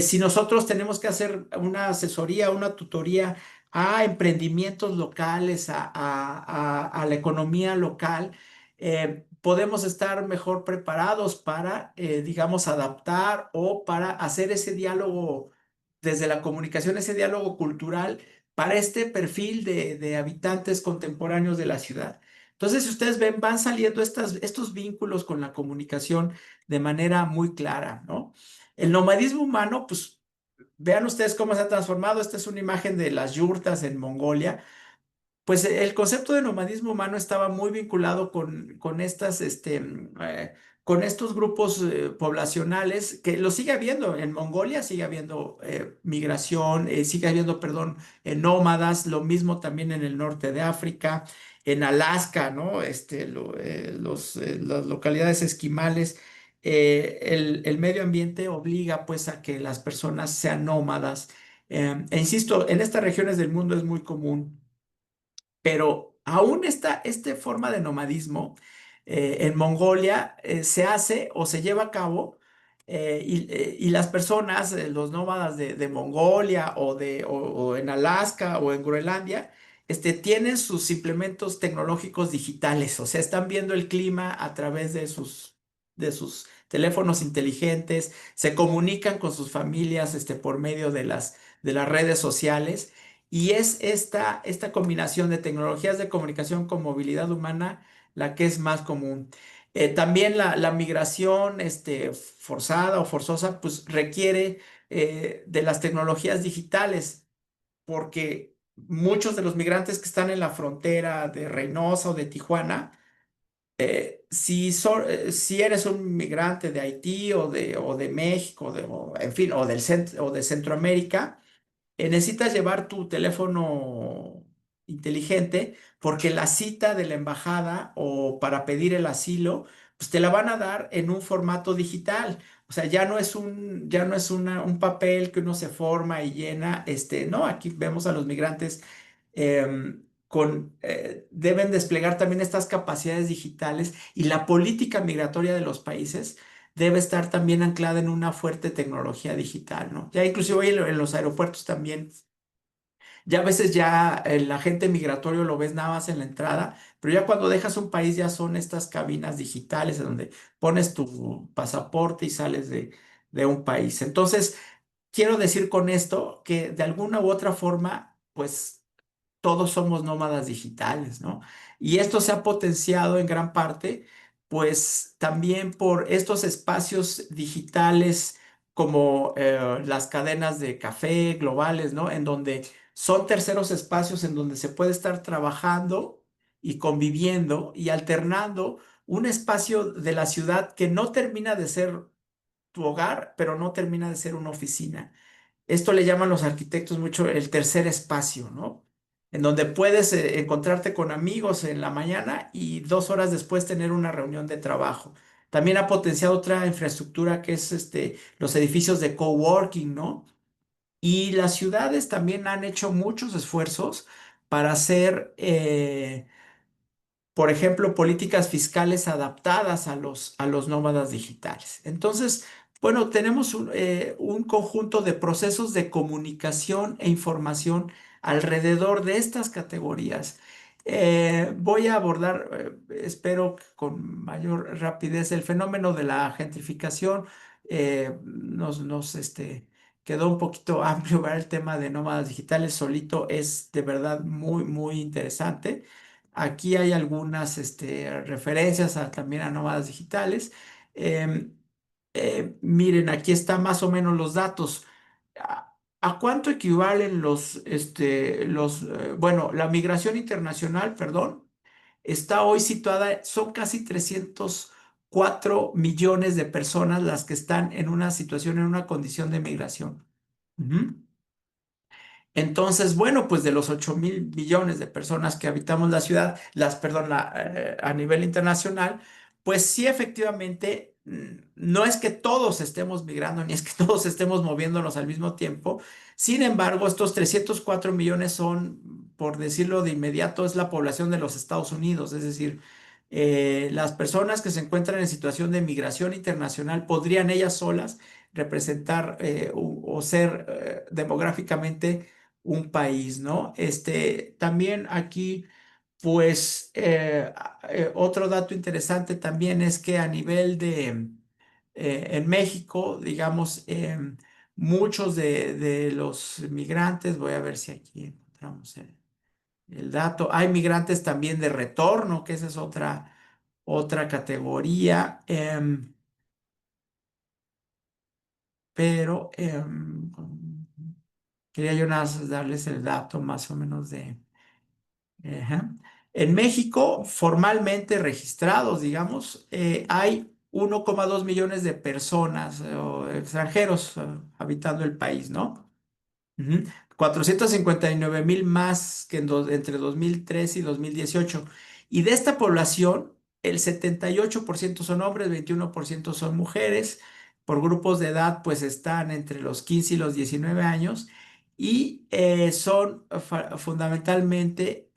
Si nosotros tenemos que hacer una asesoría, una tutoría a emprendimientos locales, a la economía local, podemos estar mejor preparados para, digamos, adaptar o para hacer ese diálogo desde la comunicación, ese diálogo cultural para este perfil de habitantes contemporáneos de la ciudad. Entonces, si ustedes ven, van saliendo estos vínculos con la comunicación de manera muy clara, ¿no? El nomadismo humano, pues vean ustedes cómo se ha transformado. Esta es una imagen de las yurtas en Mongolia. Pues el concepto de nomadismo humano estaba muy vinculado con estos grupos poblacionales que lo sigue habiendo. En Mongolia sigue habiendo migración, sigue habiendo, perdón, nómadas, lo mismo también en el norte de África, en Alaska, ¿no? Las localidades esquimales. El medio ambiente obliga pues a que las personas sean nómadas. E insisto, en estas regiones del mundo es muy común, pero aún esta forma de nomadismo en Mongolia se hace o se lleva a cabo, y las personas, los nómadas de Mongolia o en Alaska o en Groenlandia, tienen sus implementos tecnológicos digitales, o sea, están viendo el clima a través de sus teléfonos inteligentes, se comunican con sus familias por medio de las redes sociales. Y es esta combinación de tecnologías de comunicación con movilidad humana la que es más común. También la migración forzada o forzosa pues requiere de las tecnologías digitales, porque muchos de los migrantes que están en la frontera de Reynosa o de Tijuana, si eres un migrante de Haití o de México, en fin, o de Centroamérica, necesitas llevar tu teléfono inteligente, porque la cita de la embajada o para pedir el asilo, pues te la van a dar en un formato digital. O sea, ya no es un papel que uno se forma y llena. No, aquí vemos a los migrantes deben desplegar también estas capacidades digitales, y la política migratoria de los países debe estar también anclada en una fuerte tecnología digital, ¿no? Ya inclusive hoy en los aeropuertos también, ya a veces ya el agente migratorio lo ves nada más en la entrada, pero ya cuando dejas un país ya son estas cabinas digitales en donde pones tu pasaporte y sales de un país. Entonces, quiero decir con esto que de alguna u otra forma, pues todos somos nómadas digitales, ¿no? Y esto se ha potenciado en gran parte, pues también por estos espacios digitales como las cadenas de café globales, ¿no? En donde son terceros espacios en donde se puede estar trabajando y conviviendo y alternando un espacio de la ciudad que no termina de ser tu hogar, pero no termina de ser una oficina. Esto le llaman los arquitectos mucho el tercer espacio, ¿no? En donde puedes encontrarte con amigos en la mañana y 2 horas después tener una reunión de trabajo. También ha potenciado otra infraestructura que es los edificios de coworking, ¿no? Y las ciudades también han hecho muchos esfuerzos para hacer por ejemplo, políticas fiscales adaptadas a los nómadas digitales. Entonces, bueno, tenemos un conjunto de procesos de comunicación e información alrededor de estas categorías. Voy a abordar, espero que con mayor rapidez, el fenómeno de la gentrificación. Nos quedó un poquito amplio ver el tema de nómadas digitales solito, es de verdad muy, muy interesante. Aquí hay algunas referencias también a nómadas digitales. Em, Miren, aquí están más o menos los datos. ¿A cuánto equivalen bueno, la migración internacional, perdón, está hoy situada, son casi 304 millones de personas las que están en una situación, en una condición de migración. Ujú. Entonces, bueno, pues de los 8.000 millones de personas que habitamos la ciudad, perdón, a nivel internacional, pues sí, efectivamente, no es que todos estemos migrando, ni es que todos estemos moviéndonos al mismo tiempo. Sin embargo, estos 304 millones son, por decirlo de inmediato, es la población de los Estados Unidos, es decir, Las personas que se encuentran en situación de migración internacional podrían ellas solas representar o ser demográficamente un país, ¿no? También aquí, pues, otro dato interesante también es que a nivel en México, digamos, muchos de los migrantes, voy a ver si aquí encontramos el dato. Hay migrantes también de retorno, que esa es otra categoría, pero quería yo nada más darles el dato más o menos de... Ajá. En México, formalmente registrados, digamos, hay 1,2 millones de personas o extranjeros habitando el país, ¿no? Ujú. 459,000 más que entre 2013 y 2018. Y de esta población, el 78% son hombres, 21% son mujeres. Por grupos de edad, pues están entre los 15 y los 19 años. Y son fundamentalmente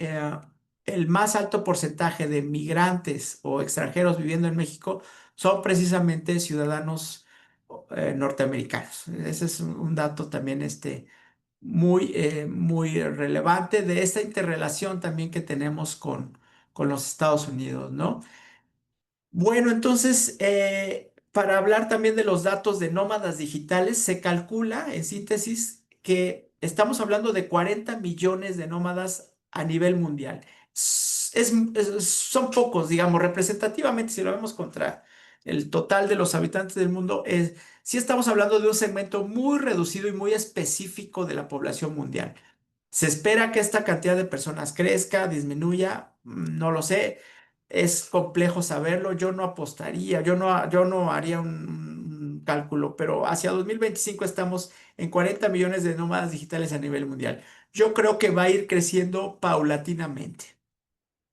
el más alto porcentaje de migrantes o extranjeros viviendo en México son precisamente ciudadanos norteamericanos. Ese es un dato también muy relevante de esta interrelación también que tenemos con los Estados Unidos, ¿no? Bueno, entonces, para hablar también de los datos de nómadas digitales, se calcula, en síntesis, que estamos hablando de 40 millones de nómadas a nivel mundial. Son pocos, digamos, representativamente, si lo vemos contra el total de los habitantes del mundo, sí estamos hablando de un segmento muy reducido y muy específico de la población mundial. ¿Se espera que esta cantidad de personas crezca, disminuya? No lo sé. Es complejo saberlo. Yo no apostaría, yo no haría un cálculo, pero hacia 2025 estamos en 40 millones de nómadas digitales a nivel mundial. Yo creo que va a ir creciendo paulatinamente.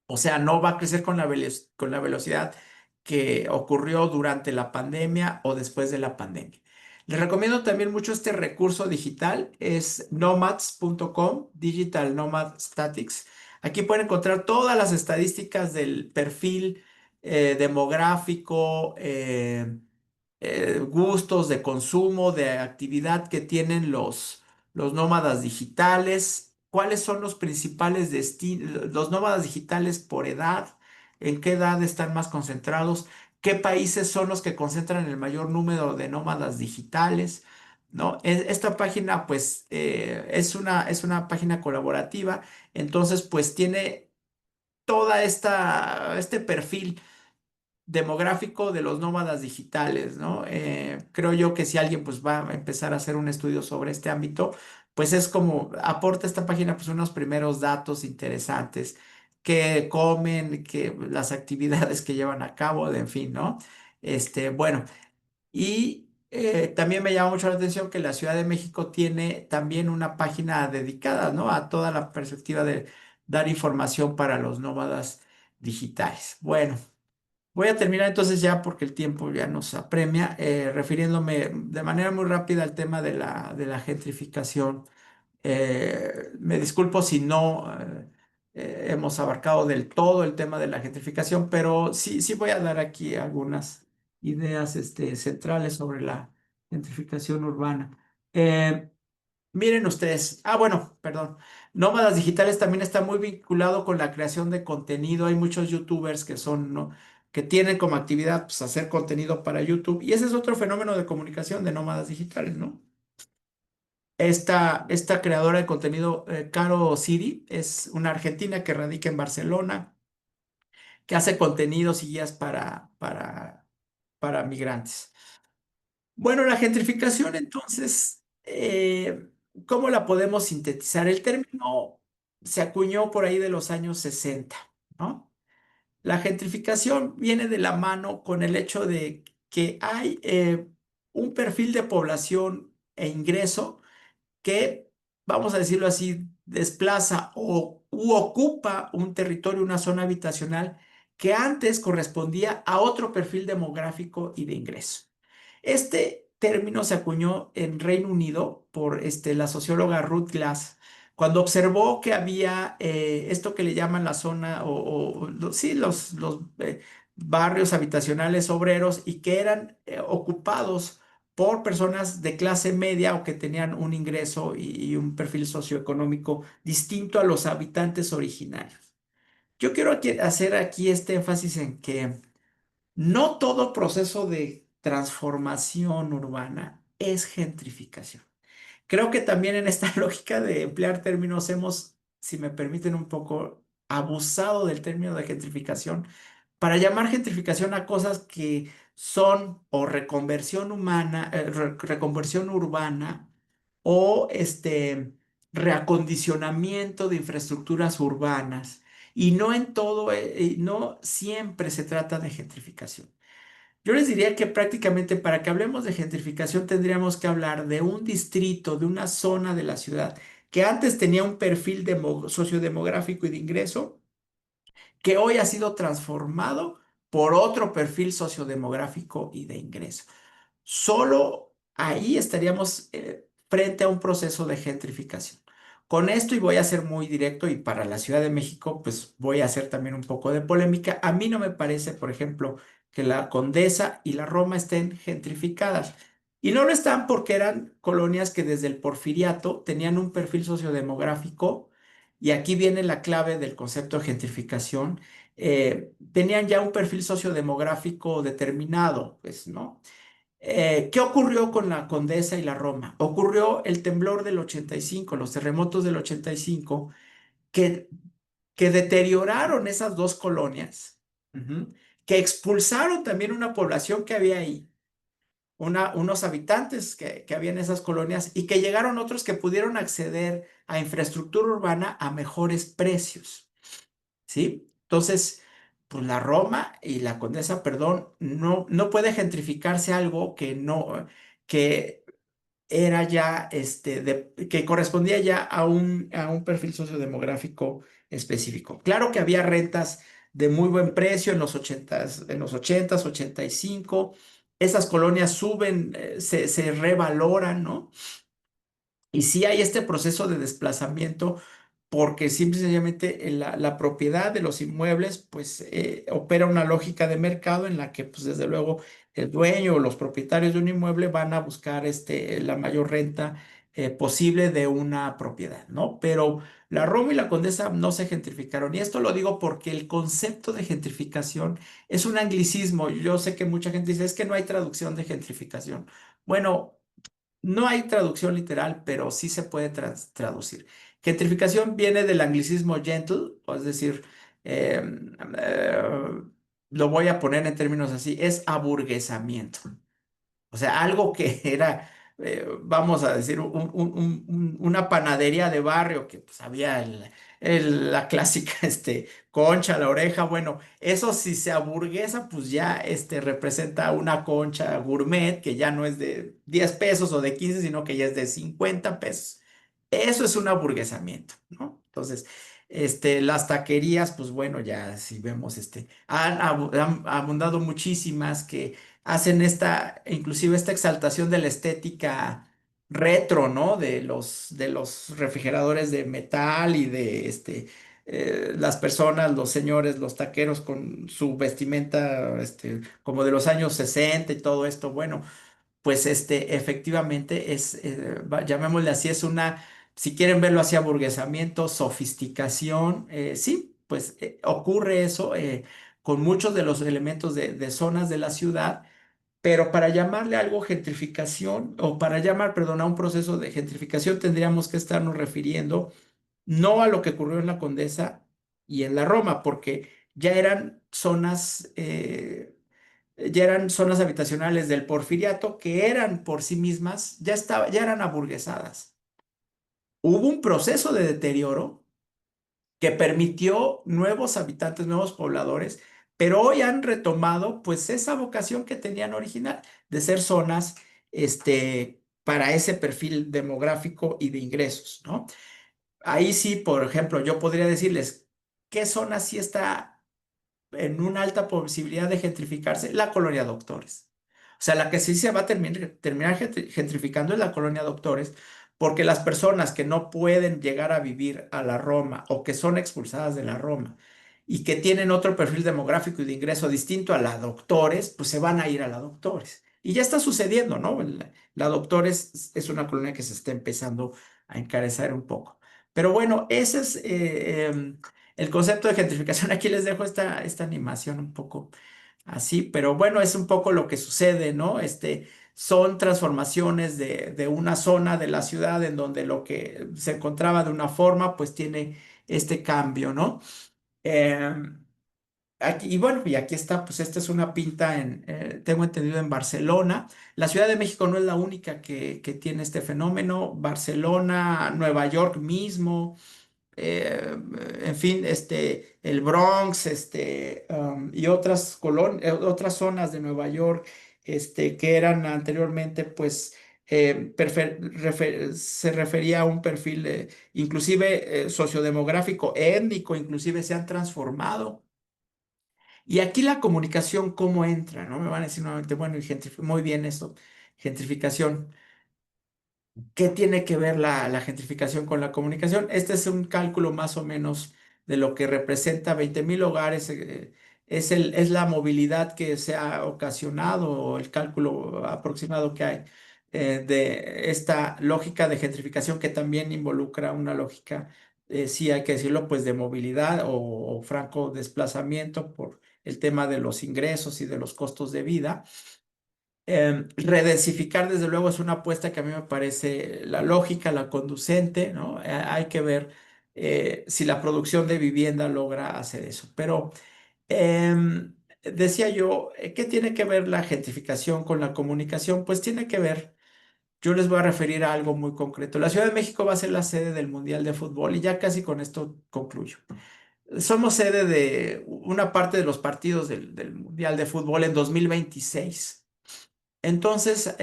O sea, no va a crecer con la velocidad que ocurrió durante la pandemia o después de la pandemia. Les recomiendo también mucho este recurso digital, es nomads.com, Digital Nomad Statics. Aquí pueden encontrar todas las estadísticas del perfil demográfico, gustos de consumo, de actividad que tienen los nómadas digitales, cuáles son los principales destinos, los nómadas digitales por edad, en qué edad están más concentrados, qué países son los que concentran el mayor número de nómadas digitales, ¿no? Esta página, pues, es una página colaborativa, entonces, pues, tiene este perfil demográfico de los nómadas digitales, ¿no? Creo yo que si alguien pues va a empezar a hacer un estudio sobre este ámbito, pues es como aporta esta página pues unos primeros datos interesantes, qué comen, las actividades que llevan a cabo, en fin, ¿no? Bueno, y también me llama mucho la atención que la Ciudad de México tiene también una página dedicada, ¿no? A toda la perspectiva de dar información para los nómadas digitales. Bueno. Voy a terminar entonces ya porque el tiempo ya nos apremia, refiriéndome de manera muy rápida al tema de la gentrificación. Me disculpo si no hemos abarcado del todo el tema de la gentrificación, pero sí voy a dar aquí algunas ideas centrales sobre la gentrificación urbana. Eh, Miren ustedes, bueno, perdón, nómadas digitales también está muy vinculado con la creación de contenido. Hay muchos youtubers que son, ¿no? Que tienen como actividad pues, hacer contenido para YouTube. Y ese es otro fenómeno de comunicación de nómadas digitales, ¿no? Esta creadora de contenido, Caro Siri, es una argentina que radica en Barcelona, que hace contenidos y guías para migrantes. Bueno, la gentrificación, entonces, ¿cómo la podemos sintetizar? El término se acuñó por ahí de los años 60, ¿no? La gentrificación viene de la mano con el hecho de que hay un perfil de población e ingreso que, vamos a decirlo así, desplaza u ocupa un territorio, una zona habitacional que antes correspondía a otro perfil demográfico y de ingreso. Este término se acuñó en Reino Unido por la socióloga Ruth Glass. cuando observó que había esto que le llaman la zona, sí, los barrios habitacionales obreros y que eran ocupados por personas de clase media o que tenían un ingreso y un perfil socioeconómico distinto a los habitantes originarios. Yo quiero hacer aquí este énfasis en que no todo proceso de transformación urbana es gentrificación. Creo que también en esta lógica de emplear términos hemos, si me permiten un poco, abusado del término de gentrificación para llamar gentrificación a cosas que son o reconversión humana, reconversión urbana o reacondicionamiento de infraestructuras urbanas. Y no en todo, no siempre se trata de gentrificación. Yo les diría que prácticamente para que hablemos de gentrificación tendríamos que hablar de un distrito, de una zona de la ciudad que antes tenía un perfil sociodemográfico y de ingreso, que hoy ha sido transformado por otro perfil sociodemográfico y de ingreso. Solo ahí estaríamos frente a un proceso de gentrificación. Con esto, y voy a ser muy directo, y para la Ciudad de México, pues voy a hacer también un poco de polémica. A mí no me parece, por ejemplo, que la Condesa y la Roma estén gentrificadas. Y no lo están porque eran colonias que desde el Porfiriato tenían un perfil sociodemográfico, y aquí viene la clave del concepto de gentrificación. Tenían ya un perfil sociodemográfico determinado, pues, ¿no? ¿Qué ocurrió con la Condesa y la Roma? Ocurrió el temblor del 85, los terremotos del 85, que, que deterioraron esas dos colonias, ujú, que expulsaron también una población que había ahí, unos habitantes que había en esas colonias y que llegaron otros que pudieron acceder a infraestructura urbana a mejores precios. ¿Sí? Entonces, pues la Roma y la Condesa, perdón, no puede gentrificarse algo que no, que era ya, que correspondía ya a un perfil sociodemográfico específico. Claro que había rentas de muy buen precio en los ochentas, 85. Esas colonias suben, se revaloran, ¿no? Y sí hay este proceso de desplazamiento porque simple y sencillamente la propiedad de los inmuebles pues opera una lógica de mercado en la que pues desde luego el dueño o los propietarios de un inmueble van a buscar la mayor renta posible de una propiedad, ¿no? Pero la Roma y la Condesa no se gentrificaron y esto lo digo porque el concepto de gentrificación es un anglicismo. Yo sé que mucha gente dice es que no hay traducción de gentrificación. Bueno, no hay traducción literal, pero sí se puede traducir. Gentrificación viene del anglicismo gentle, o es decir, eh, eh, lo voy a poner en términos así, es aburguesamiento. O sea, algo que era, vamos a decir, una panadería de barrio, que pues había la clásica concha, la oreja. Bueno, eso si se aburguesa, pues ya representa una concha gourmet que ya no es de 10 pesos o de 15, sino que ya es de 50 pesos. Eso es un aburguesamiento, ¿no? Entonces, las taquerías, pues bueno, ya si vemos, han abundado muchísimas que hacen inclusive esta exaltación de la estética retro, ¿no? De los refrigeradores de metal y de las personas, los señores, los taqueros con su vestimenta, como de los años 60 y todo esto. Bueno, pues efectivamente llamémosle así, si quieren verlo así, aburguesamiento, sofisticación, sí, pues ocurre eso con muchos de los elementos de zonas de la ciudad, pero para llamarle algo gentrificación o para llamar, perdón, a un proceso de gentrificación tendríamos que estarnos refiriendo no a lo que ocurrió en la Condesa y en la Roma, porque ya eran zonas habitacionales del Porfiriato que eran por sí mismas, ya eran aburguesadas. Hubo un proceso de deterioro que permitió nuevos habitantes, nuevos pobladores, pero hoy han retomado pues esa vocación que tenían original de ser zonas para ese perfil demográfico y de ingresos, ¿no? Ahí sí, por ejemplo, yo podría decirles qué zona sí está en una alta posibilidad de gentrificarse, la colonia Doctores. O sea, la que sí se va a terminar gentrificando es la colonia Doctores, porque las personas que no pueden llegar a vivir a la Roma o que son expulsadas de la Roma y que tienen otro perfil demográfico y de ingreso distinto a la Doctores, pues se van a ir a la Doctores. Y ya está sucediendo, ¿no? La Doctores es una colonia que se está empezando a encarecer un poco. Pero bueno, ese es el concepto de gentrificación. Aquí les dejo esta animación un poco así, pero bueno, es un poco lo que sucede, ¿no? Son transformaciones de una zona de la ciudad en donde lo que se encontraba de una forma, pues tiene este cambio, ¿no? Eh, y bueno, y aquí está, pues esta es una pinta tengo entendido, en Barcelona. La Ciudad de México no es la única que tiene este fenómeno. Barcelona, Nueva York mismo, eh, en fin, el Bronx, y otras zonas de Nueva York, que eran anteriormente, pues, se refería a un perfil, inclusive sociodemográfico, étnico, inclusive se han transformado. Y aquí la comunicación, ¿cómo entra? ¿No? Me van a decir nuevamente, bueno, muy bien esto, gentrificación. ¿Qué tiene que ver la gentrificación con la comunicación? Este es un cálculo más o menos de lo que representa 20,000 hogares. Es la movilidad que se ha ocasionado, o el cálculo aproximado que hay de esta lógica de gentrificación, que también involucra una lógica, sí hay que decirlo, pues de movilidad o franco desplazamiento por el tema de los ingresos y de los costos de vida. Redensificar, desde luego, es una apuesta que a mí me parece la lógica, la conducente, ¿no? Hay que ver si la producción de vivienda logra hacer eso. Pero decía yo, ¿qué tiene que ver la gentrificación con la comunicación? Pues tiene que ver, yo les voy a referir a algo muy concreto. La Ciudad de México va a ser la sede del Mundial de Fútbol y ya casi con esto concluyo. Somos sede de una parte de los partidos del Mundial de Fútbol en 2026. Entonces,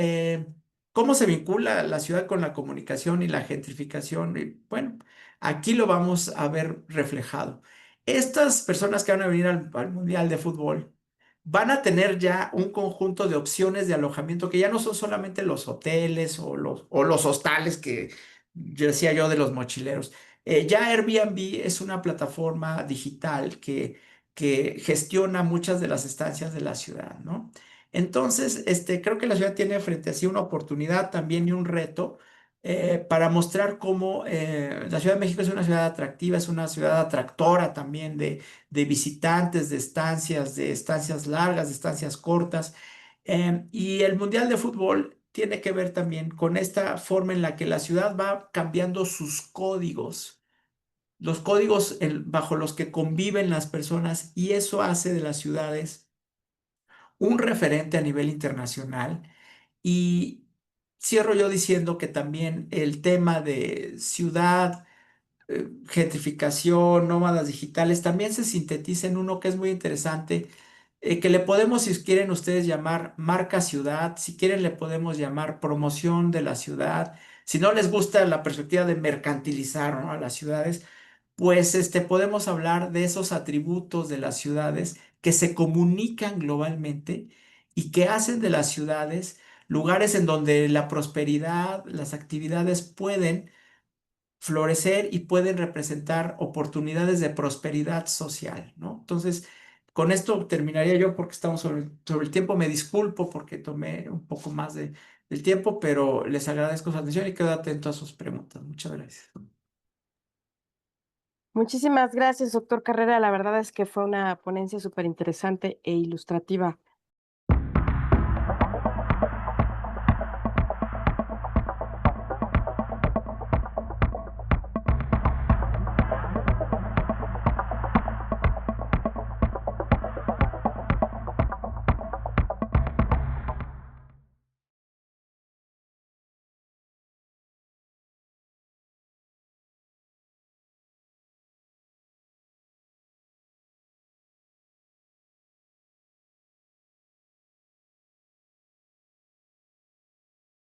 ¿cómo se vincula la ciudad con la comunicación y la gentrificación? Y bueno, aquí lo vamos a ver reflejado. Estas personas que van a venir al Mundial de Fútbol van a tener ya un conjunto de opciones de alojamiento que ya no son solamente los hoteles o los hostales que decía yo de los mochileros. Ya Airbnb es una plataforma digital que gestiona muchas de las estancias de la ciudad, ¿no? Entonces, creo que la ciudad tiene frente a sí una oportunidad también y un reto para mostrar cómo la Ciudad de México es una ciudad atractiva, es una ciudad atractora también de visitantes, de estancias largas, de estancias cortas. Y el Mundial de Fútbol tiene que ver también con esta forma en la que la ciudad va cambiando sus códigos, los códigos bajo los que conviven las personas, y eso hace de las ciudades un referente a nivel internacional. Y cierro yo diciendo que también el tema de ciudad, gentrificación, nómadas digitales, también se sintetiza en uno que es muy interesante, que le podemos, si quieren ustedes, llamar marca ciudad, si quieren le podemos llamar promoción de la ciudad, si no les gusta la perspectiva de mercantilizar, ¿no?, a las ciudades, pues podemos hablar de esos atributos de las ciudades que se comunican globalmente y que hacen de las ciudades lugares en donde la prosperidad, las actividades pueden florecer y pueden representar oportunidades de prosperidad social, ¿no? Entonces, con esto terminaría yo porque estamos sobre el tiempo. Me disculpo porque tomé un poco más del tiempo, pero les agradezco su atención y quedo atento a sus preguntas. Muchas gracias. Muchísimas gracias, doctor Carrera. La verdad es que fue una ponencia súper interesante e ilustrativa.